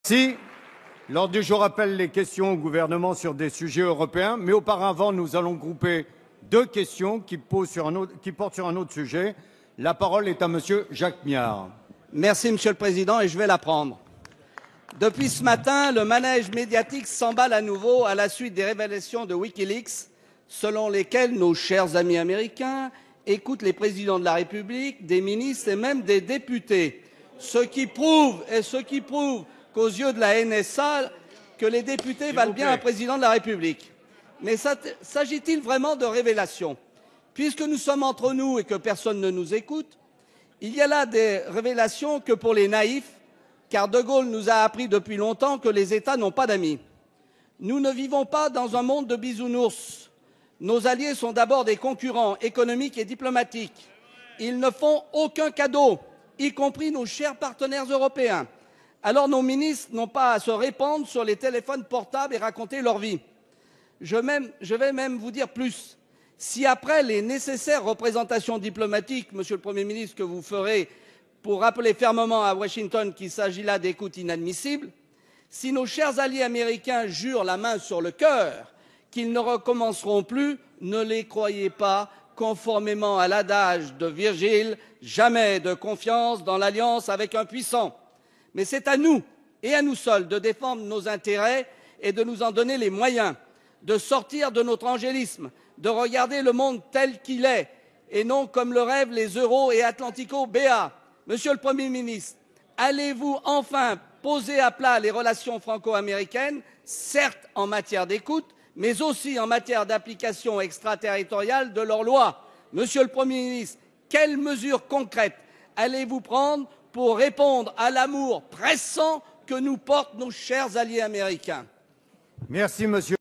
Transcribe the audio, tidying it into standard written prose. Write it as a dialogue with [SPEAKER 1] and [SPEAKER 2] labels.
[SPEAKER 1] Si, l'ordre du jour appelle les questions au gouvernement sur des sujets européens, mais auparavant, nous allons grouper deux questions qui portent sur un autre sujet. La parole est à Monsieur Jacques Miard.
[SPEAKER 2] Merci, Monsieur le Président, et je vais la prendre. Depuis ce matin, le manège médiatique s'emballe à nouveau à la suite des révélations de Wikileaks, selon lesquelles nos chers amis américains écoutent les présidents de la République, des ministres et même des députés. Ce qui prouve qu'aux yeux de la NSA, que les députés valent bien un président de la République. Mais s'agit-il vraiment de révélations? Puisque nous sommes entre nous et que personne ne nous écoute, il y a là des révélations que pour les naïfs, car De Gaulle nous a appris depuis longtemps que les États n'ont pas d'amis. Nous ne vivons pas dans un monde de bisounours. Nos alliés sont d'abord des concurrents économiques et diplomatiques. Ils ne font aucun cadeau, y compris nos chers partenaires européens. Alors nos ministres n'ont pas à se répandre sur les téléphones portables et raconter leur vie. Je vais même vous dire plus. Si après les nécessaires représentations diplomatiques, Monsieur le Premier ministre, que vous ferez pour rappeler fermement à Washington qu'il s'agit là d'écoutes inadmissibles, si nos chers alliés américains jurent la main sur le cœur qu'ils ne recommenceront plus, ne les croyez pas, conformément à l'adage de Virgile, jamais de confiance dans l'alliance avec un puissant. Mais c'est à nous et à nous seuls de défendre nos intérêts et de nous en donner les moyens, de sortir de notre angélisme, de regarder le monde tel qu'il est et non comme le rêvent les euro et atlantico-béats. Monsieur le Premier ministre, allez-vous enfin poser à plat les relations franco-américaines, certes en matière d'écoute, mais aussi en matière d'application extraterritoriale de leurs lois? Monsieur le Premier ministre, quelles mesures concrètes allez-vous prendre pour répondre à l'amour pressant que nous portent nos chers alliés américains?
[SPEAKER 1] Merci, Monsieur.